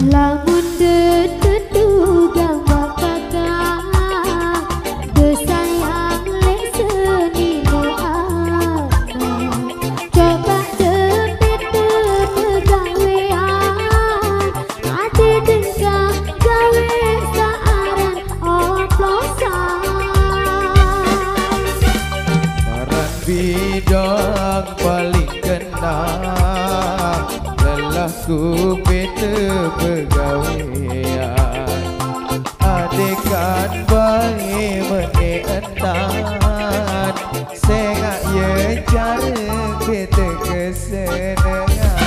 Lamun detutuga kakak kesayang lek seni doa. Coba depet pegawaian ade dengkang gawe saaran oplosan. Paran bidang paling kenal lelahku bete pegawaian adekan bayi meneetan sengak ye cara kita kesenangan.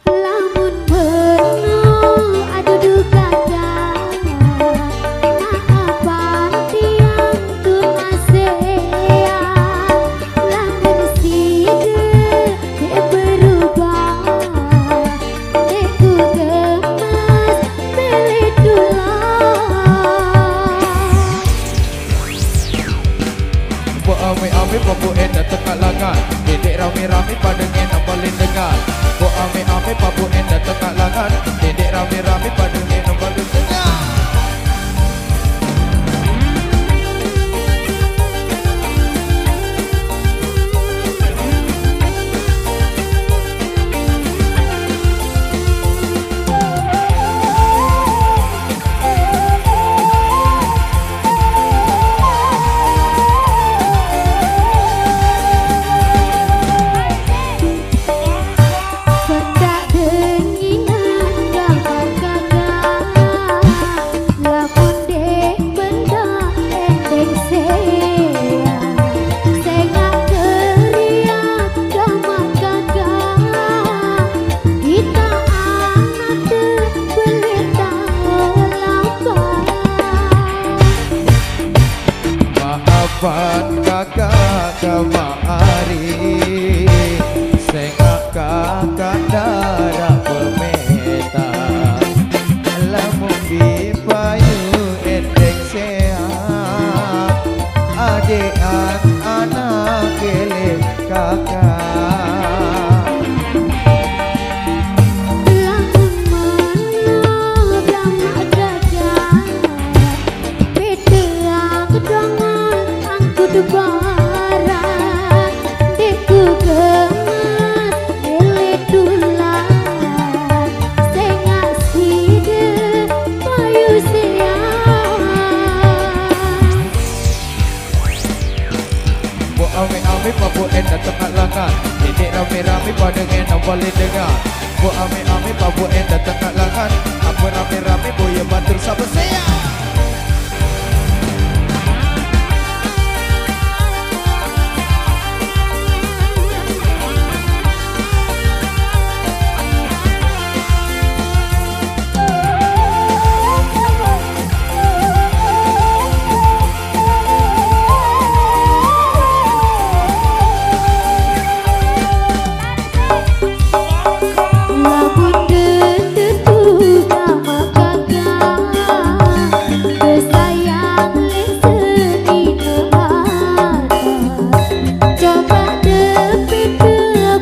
Lamun bener adu duka maafan tiang tun asean. Lamun side dia berubah deku gemas beli Buat ame-ame papu enda tekak langan dedek rame-rame pada ngenang paling dengar. Buat ame-ame papu enda tekak langan dedek rame-rame pada ngenang paling dengar. Pendak denginan gambar kakak. Lamun dek benda endeng sean sengak keriak gambar kakak. Kita anak tebelit tahu lapar. Maafan kakak kemari sengak kakak darah pemeta. Lamun dipayu endek sehat adean anak kelek kakak. Lamun menang gambar kakak. Beda kedongan angku debaran deku gemas beli tulan sengak side payu siang. Buat ame-ame papu enda tekak langan dedek rame-rame pada ngenang paling dengar. Buat ame-ame papu enda tekak langan apa rame-rame boya batur sabar saya. Lamun detutuga kakak kesayang lek seni doa. Coba depet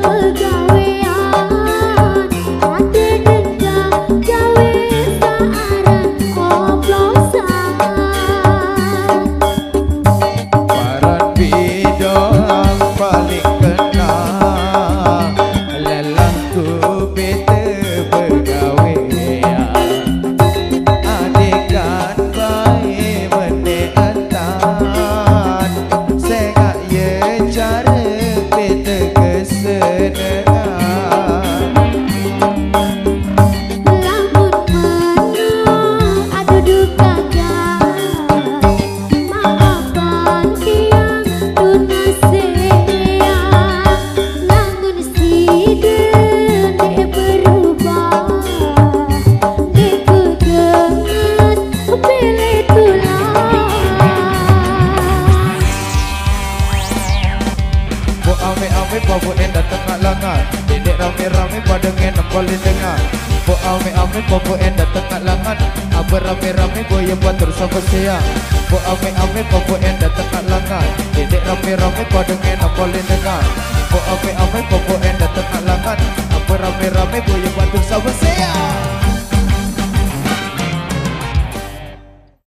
pegawaian ade dengkang gawe saaran oplosan. Paran bidang paling kenal lelahku bete pegawaian adekan bayi meneetan sengak ye cara bete kesenangan. Lamun menang adu duka maafan tiang tun asean. Lamun side dek berubah deku gemas beli tulan. Buat ame-ame papu enda tekak langan dedek rame-rame pada ngenang paling dengar. Buat ame-ame papu enda tekak langan apa rame-rame boya batur sabar saya. Buat ame-ame papu enda tekak langan dedek rame-rame pada ngenang paling dengar. Buat ame-ame papu enda tekak langan apa Apa rame-rame boya batur sama saya.